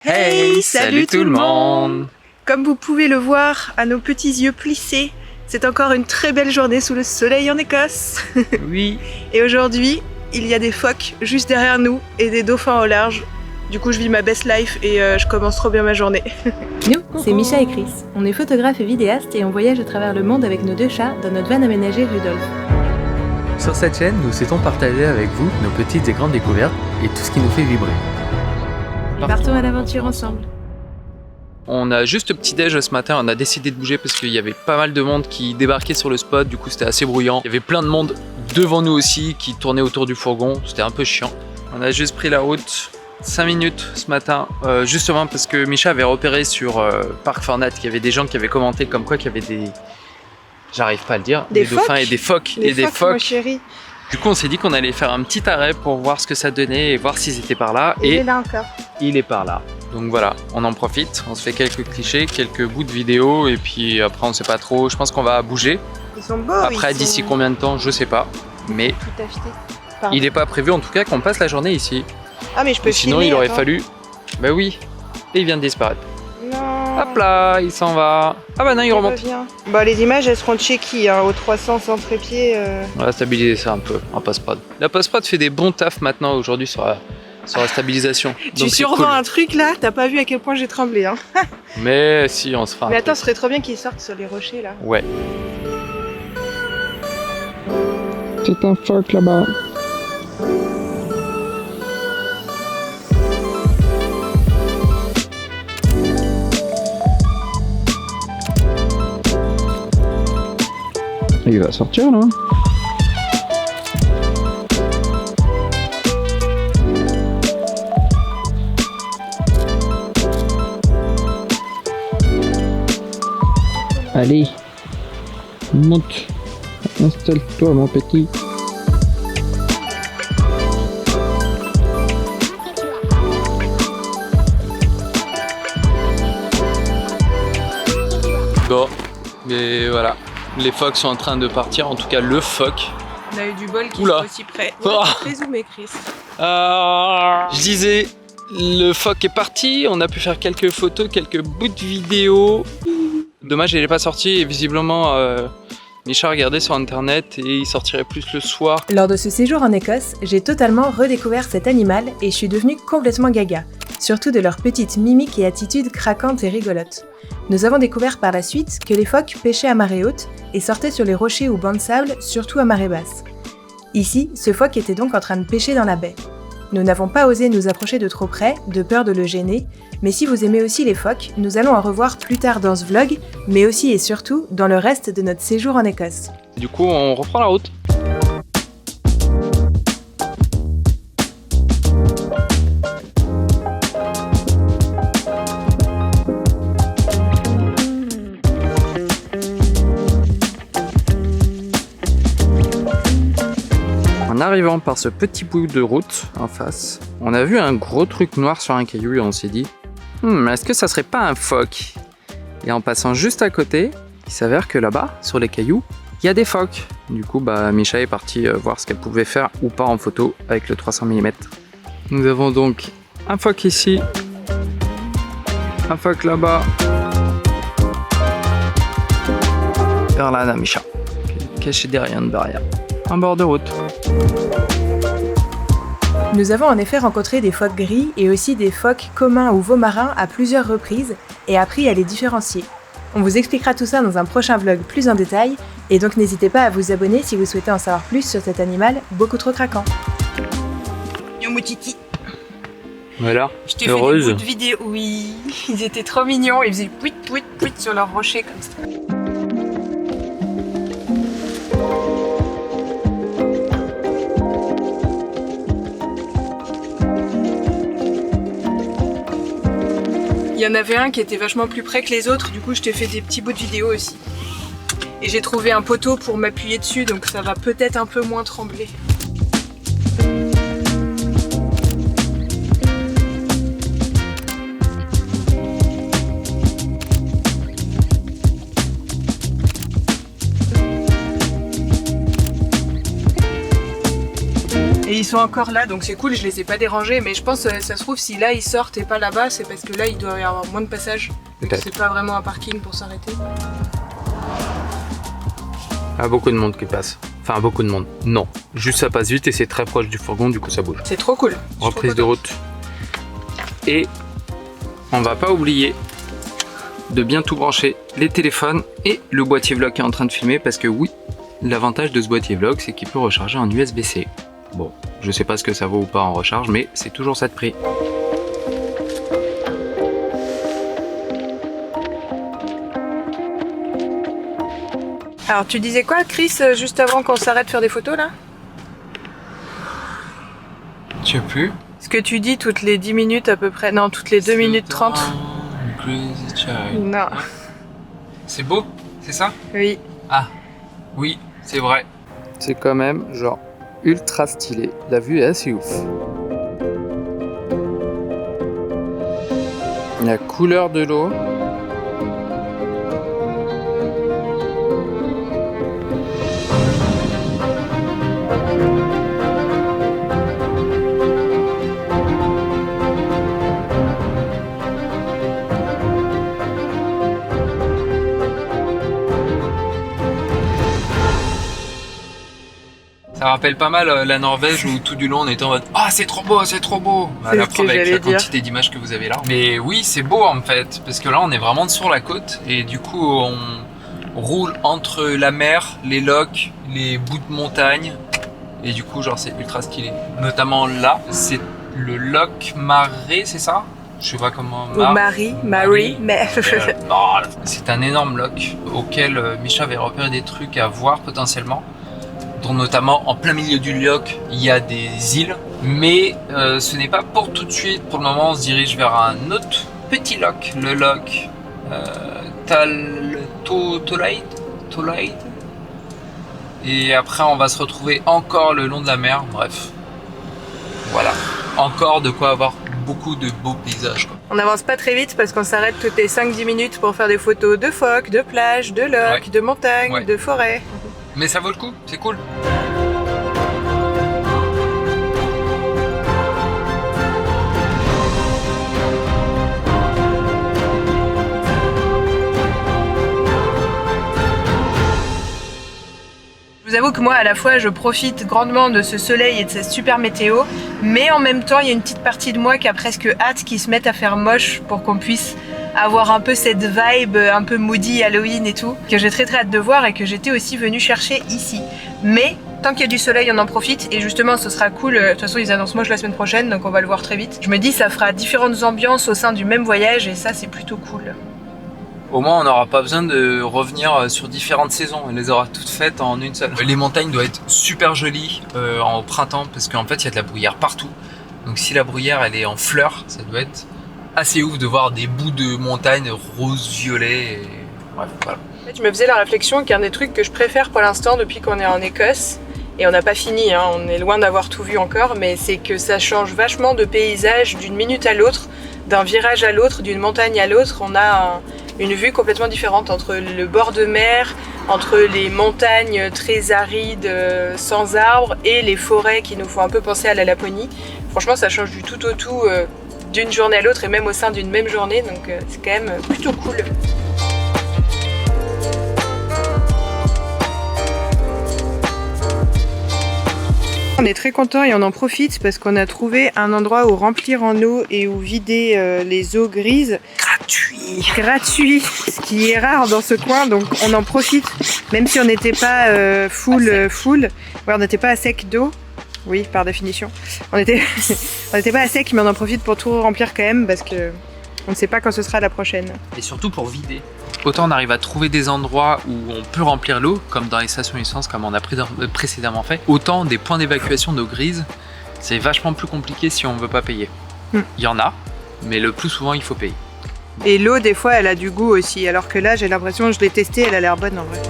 Hey, salut tout le monde! Comme vous pouvez le voir à nos petits yeux plissés, c'est encore une très belle journée sous le soleil en Écosse. Oui. Et aujourd'hui, il y a des phoques juste derrière nous et des dauphins au large. Du coup, je vis ma best life et je commence trop bien ma journée. Nous, c'est Micha et Chris. On est photographes et vidéastes et on voyage à travers le monde avec nos deux chats dans notre van aménagée Rudolf. Sur cette chaîne, nous souhaitons partager avec vous nos petites et grandes découvertes et tout ce qui nous fait vibrer. Partons à l'aventure ensemble. On a juste petit-déj ce matin, on a décidé de bouger parce qu'il y avait pas mal de monde qui débarquait sur le spot, du coup c'était assez bruyant. Il y avait plein de monde devant nous aussi qui tournait autour du fourgon, c'était un peu chiant. On a juste pris la route 5 minutes ce matin, justement parce que Micha avait repéré sur Parc Fornat qu'il y avait des gens qui avaient commenté comme quoi qu'il y avait des... J'arrive pas à le dire, des dauphins et des phoques. Des phoques, ma chérie. Du coup on s'est dit qu'on allait faire un petit arrêt pour voir ce que ça donnait et voir s'ils étaient par là. Il est là encore. Il est par là. Donc voilà, on en profite, on se fait quelques clichés, quelques bouts de vidéo et puis après on sait pas trop, je pense qu'on va bouger. Ils sont beaux. Après d'ici combien de temps, je sais pas, mais tout acheté. Il n'est pas prévu en tout cas qu'on passe la journée ici. Ah mais je peux sinon filmer, il aurait attends. fallu, bah oui, et il vient de disparaître. Non. Hop là, il s'en va. Ah bah non, il remonte. Bah les images elles seront checky hein, au 300 sans trépied. On va stabiliser ça un peu en post-prod. La post-prod fait des bons tafs maintenant aujourd'hui sur la stabilisation. Tu survends un truc là, t'as pas vu à quel point j'ai tremblé hein. Mais si, on se fera un Mais attends, truc. ce serait trop bien qu'ils sortent sur les rochers là. Ouais. C'est un phoque là-bas. Il va sortir là. Allez, monte, installe-toi mon petit. Bon, mais voilà. Les phoques sont en train de partir, en tout cas le phoque. On a eu du bol qui Oula. est aussi près. Oh. Ouais, très zoomé Chris. Je disais, le phoque est parti, on a pu faire quelques photos, quelques bouts de vidéo. Dommage, il n'est pas sorti et visiblement, Micha regardait sur internet et il sortirait plus le soir. Lors de ce séjour en Écosse, j'ai totalement redécouvert cet animal et je suis devenue complètement gaga. Surtout de leur petite mimique et attitude craquante et rigolote. Nous avons découvert par la suite que les phoques pêchaient à marée haute et sortaient sur les rochers ou bancs de sable, surtout à marée basse. Ici, ce phoque était donc en train de pêcher dans la baie. Nous n'avons pas osé nous approcher de trop près, de peur de le gêner, mais si vous aimez aussi les phoques, nous allons en revoir plus tard dans ce vlog, mais aussi et surtout dans le reste de notre séjour en Écosse. Du coup, on reprend la route. En arrivant par ce petit bout de route en face, on a vu un gros truc noir sur un caillou et on s'est dit est-ce que ça serait pas un phoque? Et en passant juste à côté, il s'avère que là-bas, sur les cailloux, il y a des phoques. Du coup, Micha est partie voir ce qu'elle pouvait faire ou pas en photo avec le 300 mm. Nous avons donc un phoque ici, un phoque là-bas. Vers là, Micha, caché derrière une barrière, en bord de route. Nous avons en effet rencontré des phoques gris et aussi des phoques communs ou veaux-marins à plusieurs reprises et appris à les différencier. On vous expliquera tout ça dans un prochain vlog plus en détail, et donc n'hésitez pas à vous abonner si vous souhaitez en savoir plus sur cet animal beaucoup trop craquant. Yo mon titi. Voilà, Je t'ai fait heureuse. des bouts de vidéo. Oui, ils étaient trop mignons, ils faisaient pouit pouit pouit sur leurs rochers comme ça. Il y en avait un qui était vachement plus près que les autres, du coup je t'ai fait des petits bouts de vidéo aussi. Et j'ai trouvé un poteau pour m'appuyer dessus, donc ça va peut-être un peu moins trembler. sont encore là, donc c'est cool, je les ai pas dérangés, mais je pense ça se trouve si là ils sortent et pas là-bas, c'est parce que là il doit y avoir moins de passages. Peut-être. C'est pas vraiment un parking pour s'arrêter. Ah, beaucoup de monde qui passe. Enfin, beaucoup de monde. Non. Juste ça passe vite et c'est très proche du fourgon, du coup ça bouge. C'est trop cool. Reprise de route. Et on va pas oublier de bien tout brancher, les téléphones et le boîtier vlog qui est en train de filmer, parce que oui, l'avantage de ce boîtier vlog, c'est qu'il peut recharger en USB-C. Bon, je sais pas ce que ça vaut ou pas en recharge, mais c'est toujours ça de prix. Alors tu disais quoi Chris, juste avant qu'on s'arrête de faire des photos là? Tu sais plus? Ce que tu dis toutes les 10 minutes à peu près, non toutes les 2 minutes 30. Non. C'est beau, c'est ça? Oui. Ah, oui, c'est vrai. C'est quand même genre ultra stylé. La vue est assez ouf. La couleur de l'eau. Ça rappelle pas mal la Norvège où tout du long on était en mode « Ah, c'est trop beau, c'est trop beau !» La preuve avec la quantité d'images que vous avez là. Mais oui, c'est beau en fait, parce que là on est vraiment sur la côte et du coup on roule entre la mer, les lochs, les bouts de montagne et du coup genre c'est ultra stylé. Notamment là, c'est le loch Maré, c'est ça? Je sais pas comment... Marie, mais... c'est un énorme loch auquel Micha avait repéré des trucs à voir potentiellement. Dont notamment en plein milieu du loch il y a des îles, mais ce n'est pas pour tout de suite. Pour le moment on se dirige vers un autre petit loch, le loch Tolaid, et après on va se retrouver encore le long de la mer. Bref, voilà, encore de quoi avoir beaucoup de beaux paysages quoi. On n'avance pas très vite parce qu'on s'arrête toutes les 5-10 minutes pour faire des photos de phoques, de plages, de lochs, de montagnes, de forêts. Mais ça vaut le coup, c'est cool. Je vous avoue que moi à la fois je profite grandement de ce soleil et de cette super météo, mais en même temps il y a une petite partie de moi qui a presque hâte qu'ils se mettent à faire moche pour qu'on puisse avoir un peu cette vibe un peu moody Halloween et tout, que j'ai très hâte de voir et que j'étais aussi venue chercher ici. Mais tant qu'il y a du soleil on en profite et justement ce sera cool, de toute façon ils annoncent moche la semaine prochaine donc on va le voir très vite. Je me dis ça fera différentes ambiances au sein du même voyage et ça c'est plutôt cool. Au moins on n'aura pas besoin de revenir sur différentes saisons, on les aura toutes faites en une seule. Les montagnes doivent être super jolies au printemps parce qu'en fait il y a de la bruyère partout. Donc si la bruyère elle est en fleurs, ça doit être assez ouf de voir des bouts de montagne rose-violet et... Bref, voilà. En fait, je me faisais la réflexion qu'un des trucs que je préfère pour l'instant depuis qu'on est en Écosse, et on n'a pas fini, hein, on est loin d'avoir tout vu encore, mais c'est que ça change vachement de paysage d'une minute à l'autre, d'un virage à l'autre, d'une montagne à l'autre. On a une vue complètement différente entre le bord de mer, entre les montagnes très arides sans arbres et les forêts qui nous font un peu penser à la Laponie. Franchement ça change du tout au tout d'une journée à l'autre et même au sein d'une même journée, donc c'est quand même plutôt cool. On est très content et on en profite parce qu'on a trouvé un endroit où remplir en eau et où vider les eaux grises. Gratuit, ce qui est rare dans ce coin, donc on en profite. Même si on n'était pas full, ouais, on n'était pas à sec d'eau. Oui, par définition. On n'était pas à sec, mais on en profite pour tout remplir quand même parce que on ne sait pas quand ce sera la prochaine. Et surtout pour vider. Autant on arrive à trouver des endroits où on peut remplir l'eau, comme dans les stations essence, comme on a précédemment fait, autant des points d'évacuation d'eau grise, c'est vachement plus compliqué si on ne veut pas payer. Il y en a, mais le plus souvent il faut payer. Et l'eau, des fois, elle a du goût aussi, alors que là, j'ai l'impression, je l'ai testée, elle a l'air bonne en vrai.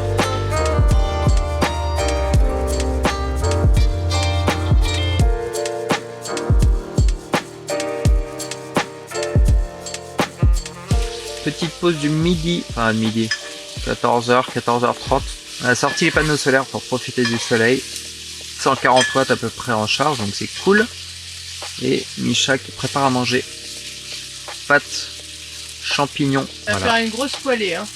Petite pause du midi, enfin midi, 14h, 14h30. On a sorti les panneaux solaires pour profiter du soleil. 140 watts à peu près en charge, donc c'est cool. Et Misha qui prépare à manger. Pâtes, champignons. Ça va faire une grosse poêlée. Hein.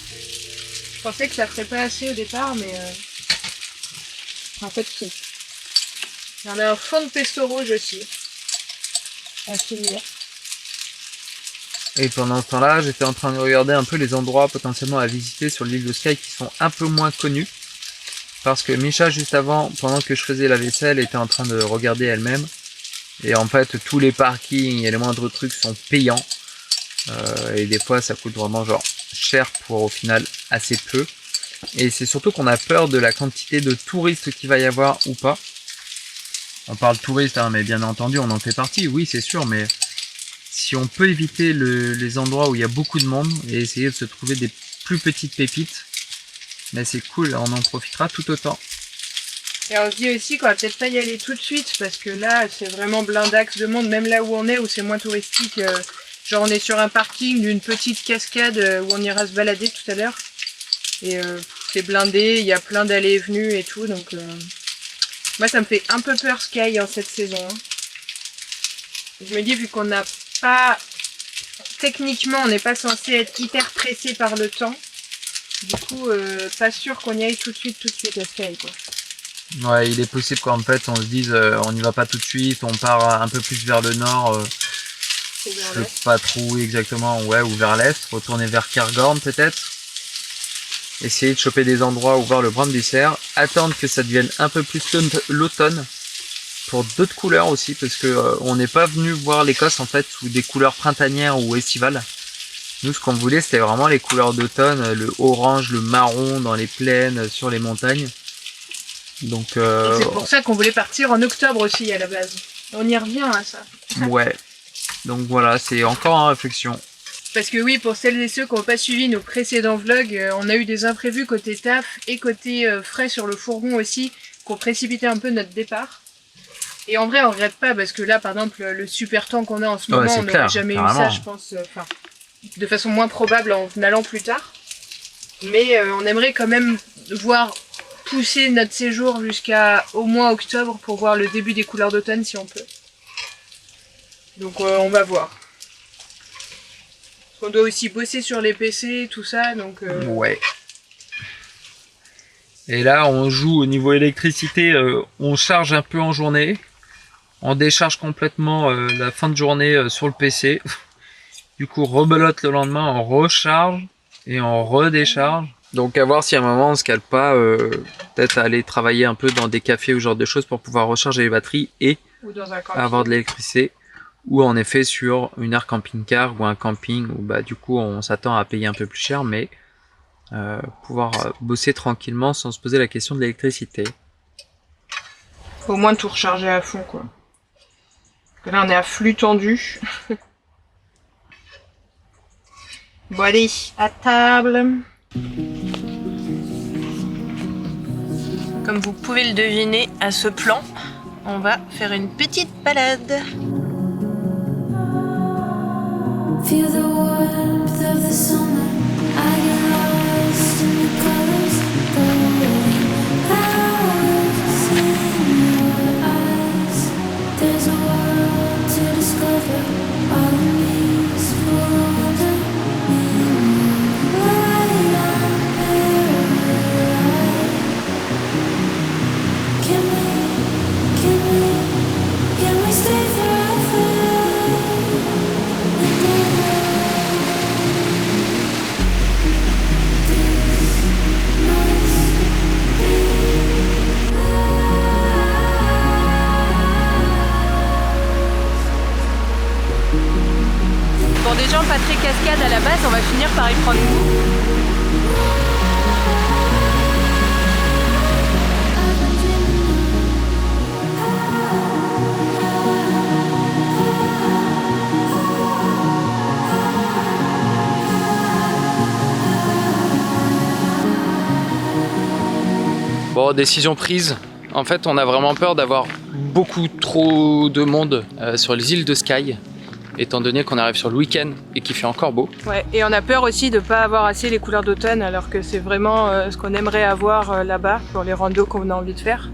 Je pensais que ça ferait pas assez au départ, mais en fait si. Il y en a un fond de pesto rouge aussi. À finir. Et pendant ce temps-là, j'étais en train de regarder un peu les endroits potentiellement à visiter sur l'île de Skye qui sont un peu moins connus. Parce que Misha, juste avant, pendant que je faisais la vaisselle, était en train de regarder elle-même. Et en fait, tous les parkings et les moindres trucs sont payants. Et des fois, ça coûte vraiment genre cher pour au final assez peu. Et c'est surtout qu'on a peur de la quantité de touristes qu'il va y avoir ou pas. On parle touristes, hein, mais bien entendu, on en fait partie, oui, c'est sûr, mais si on peut éviter les endroits où il y a beaucoup de monde et essayer de se trouver des plus petites pépites, mais c'est cool, on en profitera tout autant. Et on se dit aussi qu'on va peut-être pas y aller tout de suite parce que là c'est vraiment blindax de monde, même là où on est, où c'est moins touristique. Genre on est sur un parking d'une petite cascade où on ira se balader tout à l'heure. Et c'est blindé, il y a plein d'allées et venues et tout, donc moi ça me fait un peu peur Skye en cette saison. Hein. Je me dis vu qu'on n'a pas... Techniquement on n'est pas censé être hyper pressé par le temps. Du coup pas sûr qu'on y aille tout de suite à Skye quoi. Ouais, il est possible qu'en fait on se dise on n'y va pas tout de suite, on part un peu plus vers le nord, je sais pas trop où exactement, ouais, ou vers l'est, retourner vers Cairngorm peut-être, essayer de choper des endroits où voir le Brandysser, attendre que ça devienne un peu plus l'automne pour d'autres couleurs aussi, parce que on n'est pas venu voir l'Écosse en fait sous des couleurs printanières ou estivales. Nous ce qu'on voulait c'était vraiment les couleurs d'automne, le orange, le marron dans les plaines, sur les montagnes. Donc, c'est pour ça qu'on voulait partir en octobre aussi à la base. On y revient à ça. Ouais. Donc voilà, c'est encore en réflexion. Parce que oui, pour celles et ceux qui n'ont pas suivi nos précédents vlogs, on a eu des imprévus côté taf et côté frais sur le fourgon aussi, qui ont précipité un peu notre départ. Et en vrai, on regrette pas parce que là, par exemple, le super temps qu'on a en ce moment, on n'aurait jamais eu ça, je pense. De façon moins probable en allant plus tard. Mais on aimerait quand même voir pousser notre séjour jusqu'à au moins octobre pour voir le début des couleurs d'automne si on peut. Donc on va voir. On doit aussi bosser sur les PC, tout ça, donc... Ouais. Et là, on joue au niveau électricité, on charge un peu en journée. On décharge complètement la fin de journée sur le PC. Du coup, rebelote le lendemain, on recharge et on redécharge. Donc à voir si à un moment on se cale pas, peut-être aller travailler un peu dans des cafés ou ce genre de choses pour pouvoir recharger les batteries et ou dans un avoir de l'électricité. Ou en effet sur une aire camping-car ou un camping où bah du coup on s'attend à payer un peu plus cher, mais pouvoir bosser tranquillement sans se poser la question de l'électricité. Faut au moins tout recharger à fond quoi. Parce que là on est à flux tendu. Bon allez, à table. Comme vous pouvez le deviner à ce plan, on va faire une petite balade. Feel the warmth of the summer. I get lost in the colors going out in your eyes. There's a world to discover. All of me's for wonder. Can we stay forever? Pour des gens pas très cascades à la base, on va finir par y prendre goût. Bon, décision prise. En fait, on a vraiment peur d'avoir beaucoup trop de monde sur les îles de Skye, étant donné qu'on arrive sur le week-end et qu'il fait encore beau. Ouais, et on a peur aussi de ne pas avoir assez les couleurs d'automne, alors que c'est vraiment ce qu'on aimerait avoir là-bas pour les randos qu'on a envie de faire.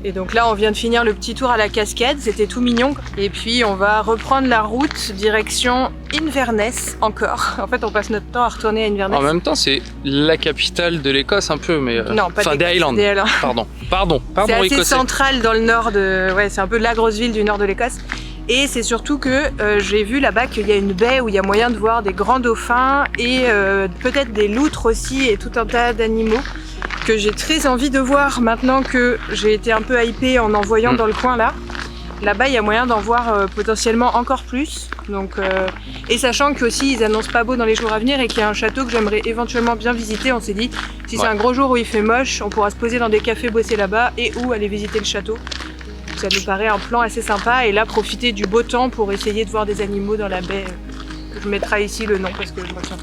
Et donc là on vient de finir le petit tour à la cascade, c'était tout mignon. Et puis on va reprendre la route direction Inverness encore. En fait on passe notre temps à retourner à Inverness. En même temps c'est la capitale de l'Écosse un peu, mais... Non, pas enfin, des Highlands. Pardon, c'est assez écossais. central dans le nord de... Ouais, c'est un peu la grosse ville du nord de l'Écosse. Et c'est surtout que j'ai vu là-bas qu'il y a une baie où il y a moyen de voir des grands dauphins et peut-être des loutres aussi et tout un tas d'animaux que j'ai très envie de voir maintenant que j'ai été un peu hypée en voyant dans le coin là. Là-bas, il y a moyen d'en voir potentiellement encore plus. Donc, et sachant qu'aussi ils annoncent pas beau dans les jours à venir et qu'il y a un château que j'aimerais éventuellement bien visiter, on s'est dit si c'est un gros jour où il fait moche, on pourra se poser dans des cafés, bosser là-bas et ou aller visiter le château. Ça nous paraît un plan assez sympa et là profiter du beau temps pour essayer de voir des animaux dans la baie. Je mettrai ici le nom parce que je retiens pas.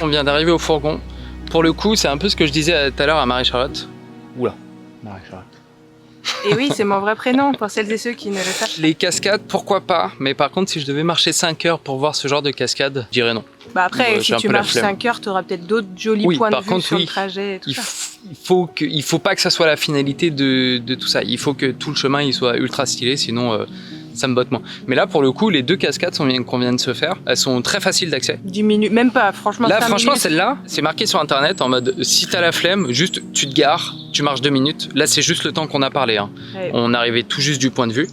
On vient d'arriver au fourgon. Pour le coup, c'est un peu ce que je disais tout à l'heure à Marie-Charlotte. Oula, Marie-Charlotte. Et oui, c'est mon vrai prénom pour celles et ceux qui ne le savent. Les cascades, pourquoi pas? Mais par contre, si je devais marcher 5 heures pour voir ce genre de cascade, je dirais non. Bah après, j'ai un si tu peu la marches flemme. 5 heures, tu auras peut-être d'autres jolis points de vue sur le trajet et tout ça. Il faut pas que ça soit la finalité de tout ça. Il faut que tout le chemin il soit ultra stylé, sinon ça me botte moins. Mais là, pour le coup, les 2 cascades qu'on vient de se faire, elles sont très faciles d'accès. 10 minutes, même pas, franchement. Là, 5 franchement, minutes. celle-là, c'est marqué sur internet en mode si t'as la flemme, juste tu te gares, tu marches 2 minutes. Là, c'est juste le temps qu'on a parlé. Hein. Ouais. On arrivait tout juste du point de vue.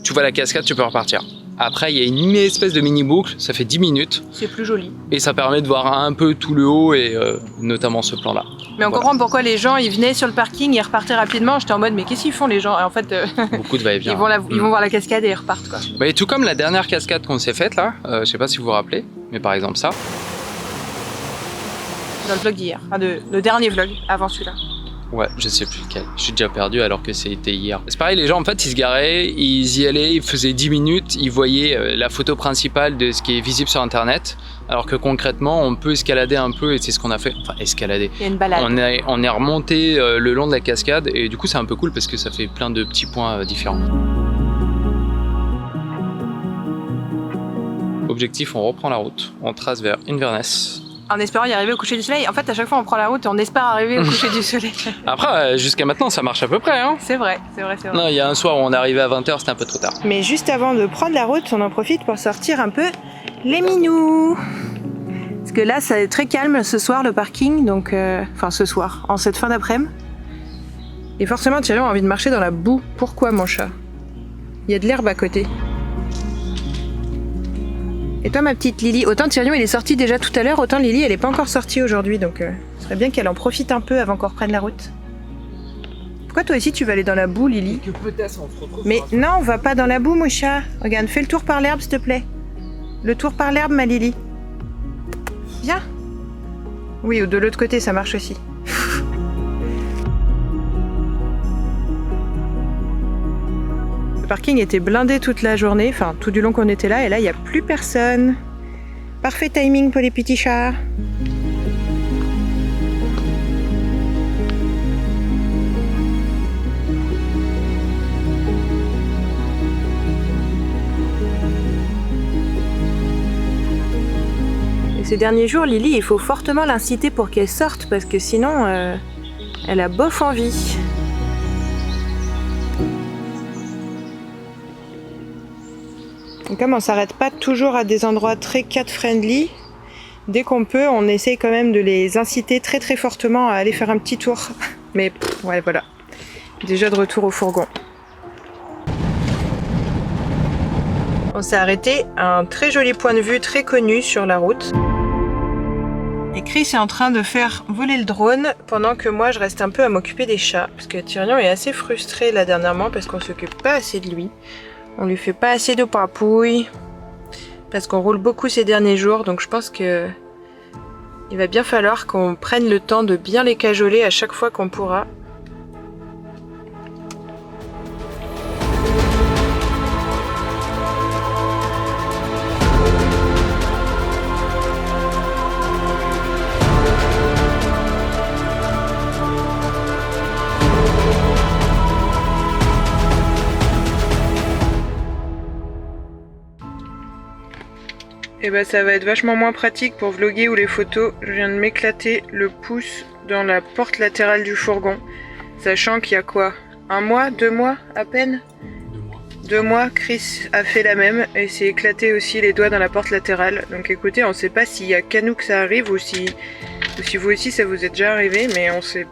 Tu vois la cascade, tu peux repartir. Après, il y a une espèce de mini-boucle, ça fait 10 minutes. C'est plus joli. Et ça permet de voir un peu tout le haut et notamment ce plan-là. Mais on comprend pourquoi les gens ils venaient sur le parking, ils repartaient rapidement. J'étais en mode mais qu'est-ce qu'ils font les gens? Et en fait, Beaucoup de va-et-vient. ils vont voir la cascade et ils repartent quoi. Et tout comme la dernière cascade qu'on s'est faite là, je sais pas si vous vous rappelez, mais par exemple ça. Dans le vlog d'hier, enfin le dernier vlog avant celui-là. Ouais, je sais plus lequel. Je suis déjà perdu alors que c'était hier. C'est pareil, les gens en fait ils se garaient, ils y allaient, ils faisaient 10 minutes, ils voyaient la photo principale de ce qui est visible sur internet. Alors que concrètement, on peut escalader un peu et c'est ce qu'on a fait. Enfin, escalader. Il y a une balade. On est remonté le long de la cascade et du coup c'est un peu cool parce que ça fait plein de petits points différents. Objectif, on reprend la route. On trace vers Inverness. En espérant y arriver au coucher du soleil. En fait, à chaque fois, on prend la route et on espère arriver au coucher du soleil. Après, jusqu'à maintenant, ça marche à peu près. Hein. C'est vrai. Non, il y a un soir où on est arrivé à 20h, c'était un peu trop tard. Mais juste avant de prendre la route, on en profite pour sortir un peu les minous. Parce que là, c'est très calme ce soir, le parking. Donc, enfin, ce soir, en cette fin d'après-midi. Et forcément, Thierry a envie de marcher dans la boue. Pourquoi, mon chat? Il y a de l'herbe à côté. Et toi, ma petite Lily, autant Tyrion il est sorti déjà tout à l'heure, autant Lily elle est pas encore sortie aujourd'hui, donc ce serait bien qu'elle en profite un peu avant qu'on reprenne la route. Pourquoi toi aussi tu vas aller dans la boue, Lily? Que peut-être on se retrouve. Mais non, on va pas dans la boue, mon chat. Regarde, fais le tour par l'herbe, s'il te plaît. Le tour par l'herbe, ma Lily. Viens. Oui, ou de l'autre côté, ça marche aussi. Le parking était blindé toute la journée, enfin tout du long qu'on était là, et là il n'y a plus personne. Parfait timing pour les petits chats. Et ces derniers jours, Lily, il faut fortement l'inciter pour qu'elle sorte, parce que sinon, elle a bof envie. Et comme on s'arrête pas toujours à des endroits très cat-friendly, dès qu'on peut, on essaye quand même de les inciter très très fortement à aller faire un petit tour. Mais ouais, voilà. Déjà de retour au fourgon. On s'est arrêté à un très joli point de vue très connu sur la route. Et Chris est en train de faire voler le drone pendant que moi je reste un peu à m'occuper des chats. Parce que Tyrion est assez frustré là dernièrement parce qu'on s'occupe pas assez de lui. On lui fait pas assez de papouilles parce qu'on roule beaucoup ces derniers jours, donc je pense que il va bien falloir qu'on prenne le temps de bien les cajoler à chaque fois qu'on pourra. Et bah ça va être vachement moins pratique pour vlogger ou les photos. Je viens de m'éclater le pouce dans la porte latérale du fourgon. Sachant qu'il y a quoi? 1 mois, 2 mois à peine. 2 mois, Chris a fait la même et s'est éclaté aussi les doigts dans la porte latérale. Donc écoutez, on sait pas s'il y a qu'à nous que ça arrive ou si vous aussi ça vous est déjà arrivé, mais on sait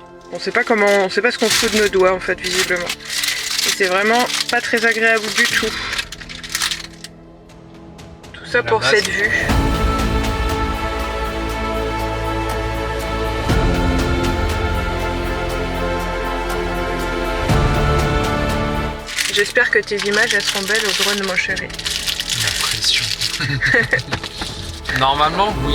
pas ce qu'on fout de nos doigts en fait visiblement. Et c'est vraiment pas très agréable du tout. Tout ça pour cette vue. J'espère que tes images elles seront belles au drone, mon chéri. La pression. Normalement, oui.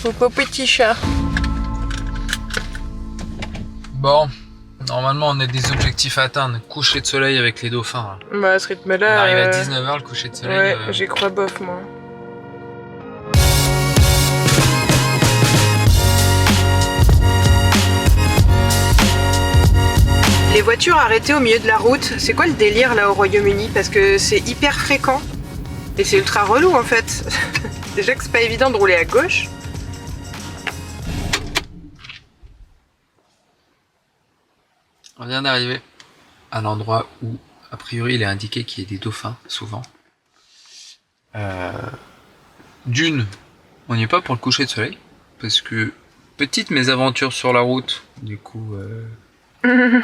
Coucou petit chat. Bon. Normalement, on a des objectifs à atteindre. Coucher de soleil avec les dauphins. Là. Bah, à ce rythme-là. On arrive à 19h, le coucher de soleil. Ouais, j'y crois bof, moi. Les voitures arrêtées au milieu de la route, c'est quoi le délire là au Royaume-Uni? Parce que c'est hyper fréquent. Et c'est ultra relou en fait. Déjà que c'est pas évident de rouler à gauche. On vient d'arriver à l'endroit où, a priori, il est indiqué qu'il y a des dauphins, souvent. D'une, on n'y est pas pour le coucher de soleil, parce que, petite mésaventure sur la route, du coup, on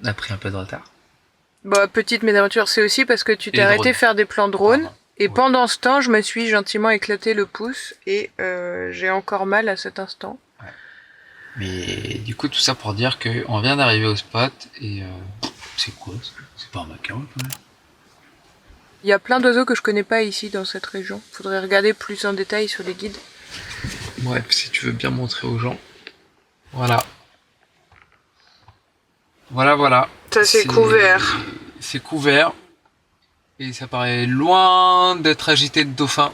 a pris un peu de retard. Bah, petite mésaventure, c'est aussi parce que tu t'es arrêté faire des plans drone, Pardon. et Oui. pendant ce temps, je me suis gentiment éclaté le pouce, et j'ai encore mal à cet instant. Mais du coup, tout ça pour dire qu'on vient d'arriver au spot et c'est quoi ça? C'est pas un macaron quand même. Il y a plein d'oiseaux que je connais pas ici dans cette région. Faudrait regarder plus en détail sur les guides. Ouais, si tu veux bien montrer aux gens. Voilà. Voilà. Ça c'est couvert. C'est couvert. Et ça paraît loin d'être agité de dauphins.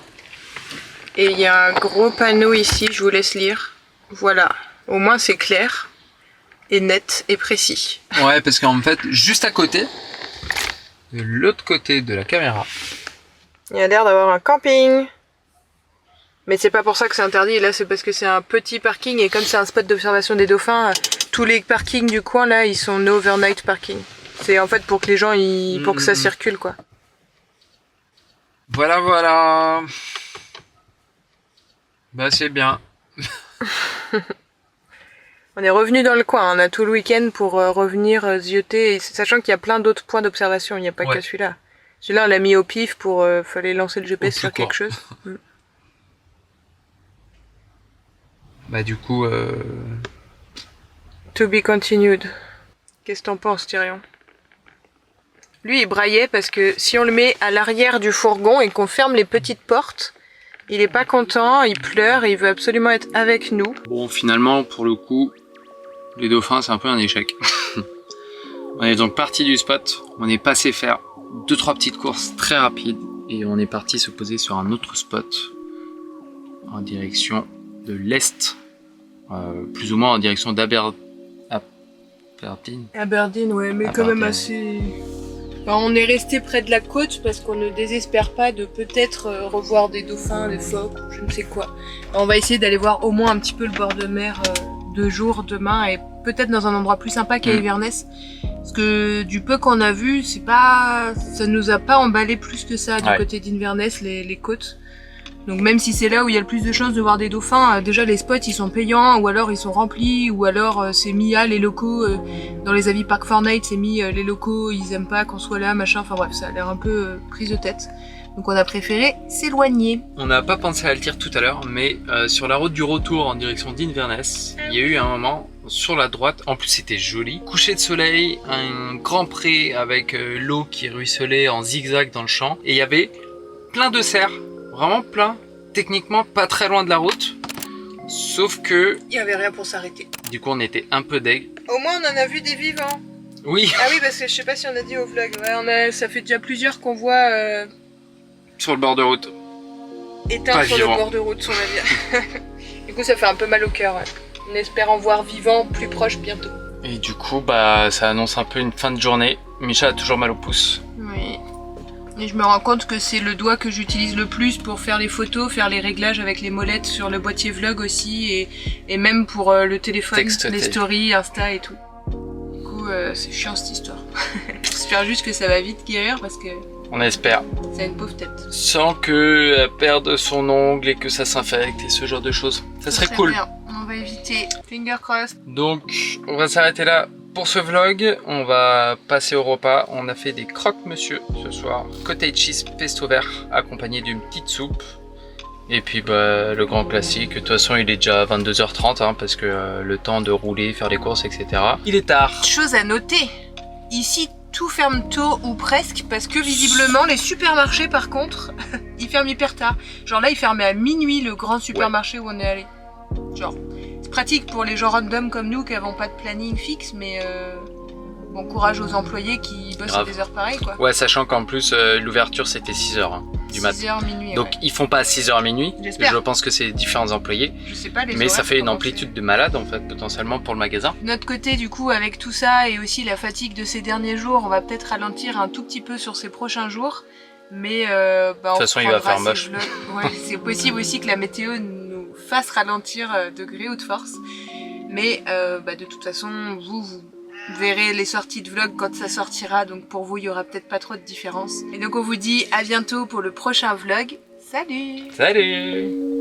Et il y a un gros panneau ici, je vous laisse lire. Voilà. Au moins c'est clair, et net, et précis. Ouais, parce qu'en fait, juste à côté, de l'autre côté de la caméra. Il y a l'air d'avoir un camping. Mais c'est pas pour ça que c'est interdit, là c'est parce que c'est un petit parking, et comme c'est un spot d'observation des dauphins, tous les parkings du coin là, ils sont no overnight parking. C'est en fait pour que les gens, pour que ça circule quoi. Voilà. Bah c'est bien. On est revenu dans le coin, on a tout le week-end pour revenir zioter, sachant qu'il y a plein d'autres points d'observation, il n'y a pas que celui-là. Celui-là on l'a mis au pif pour fallait lancer le GPS sur quelque chose. Bah du coup... To be continued. Qu'est-ce que t'en penses, Tyrion? Lui il braillait parce que si on le met à l'arrière du fourgon et qu'on ferme les petites portes, il est pas content, il pleure, il veut absolument être avec nous. Bon, finalement, pour le coup, les dauphins, c'est un peu un échec. On est donc parti du spot, on est passé faire 2-3 petites courses très rapides et on est parti se poser sur un autre spot en direction de l'est, plus ou moins en direction d'Aberdeen. Aberdeen, ouais, mais quand même assez... Enfin, on est resté près de la côte parce qu'on ne désespère pas de peut-être revoir des dauphins, des phoques, je ne sais quoi. On va essayer d'aller voir au moins un petit peu le bord de mer 2 jours demain et peut-être dans un endroit plus sympa qu'à Inverness. Parce que du peu qu'on a vu, ça nous a pas emballé plus que ça du côté d'Inverness, les côtes. Donc même si c'est là où il y a le plus de chances de voir des dauphins, déjà les spots ils sont payants, ou alors ils sont remplis, ou alors c'est mis à les locaux, dans les avis Park 4 Night c'est mis les locaux, ils aiment pas qu'on soit là, machin, enfin bref, ça a l'air un peu prise de tête. Donc on a préféré s'éloigner. On n'a pas pensé à le dire tout à l'heure, mais sur la route du retour en direction d'Inverness, il y a eu un moment sur la droite, en plus c'était joli, coucher de soleil, un grand pré avec l'eau qui ruisselait en zigzag dans le champ, et il y avait plein de cerfs. Vraiment plein, techniquement pas très loin de la route, sauf que... Il y avait rien pour s'arrêter. Du coup on était un peu deg. Au moins on en a vu des vivants. Oui. Ah oui, parce que je sais pas si on a dit au vlog, ouais, ça fait déjà plusieurs qu'on voit... Sur le bord de route. Éteints sur le bord de route, on va dire. Du coup ça fait un peu mal au cœur, ouais. On espère en voir vivants plus proches bientôt. Et du coup, bah, ça annonce un peu une fin de journée. Micha a toujours mal au pouce. Oui. Et je me rends compte que c'est le doigt que j'utilise le plus pour faire les photos, faire les réglages avec les molettes sur le boîtier vlog aussi, et même pour le téléphone, les stories, Insta et tout. Du coup, c'est chiant cette histoire. J'espère juste que ça va vite guérir parce que... On espère. Ça a une pauvre tête. Sans qu'elle perde son ongle et que ça s'infecte et ce genre de choses. Ça serait cool. Bien. On va éviter. Finger crossed. Donc, on va s'arrêter là pour ce vlog. On va passer au repas. On a fait des croque-monsieur ce soir. Cottage cheese pesto vert accompagné d'une petite soupe. Et puis bah, le grand classique. De toute façon, il est déjà 22h30 hein, parce que le temps de rouler, faire les courses, etc. Il est tard. Chose à noter. Ici, tout ferme tôt ou presque parce que visiblement les supermarchés par contre ils ferment hyper tard. Genre là ils fermaient à minuit le grand supermarché où on est allé. Genre c'est pratique pour les gens random comme nous qui n'avons pas de planning fixe mais bon courage aux employés qui bossent à des heures pareilles quoi. Ouais sachant qu'en plus l'ouverture c'était 6h hein, du matin. 6h minuit. Donc ouais. ils font pas à 6h minuit. J'espère. Je pense que c'est différents employés. Je sais pas les mais ça horaires, fait une comment amplitude de malade en fait potentiellement pour le magasin. De notre côté du coup avec tout ça et aussi la fatigue de ces derniers jours on va peut-être ralentir un tout petit peu sur ces prochains jours mais bah, de toute façon il va faire moche. Ouais, c'est possible aussi que la météo nous fasse ralentir de gré ou de force mais bah, de toute façon vous verrez les sorties de vlog quand ça sortira donc pour vous il y aura peut-être pas trop de différence et donc on vous dit à bientôt pour le prochain vlog. Salut. Salut.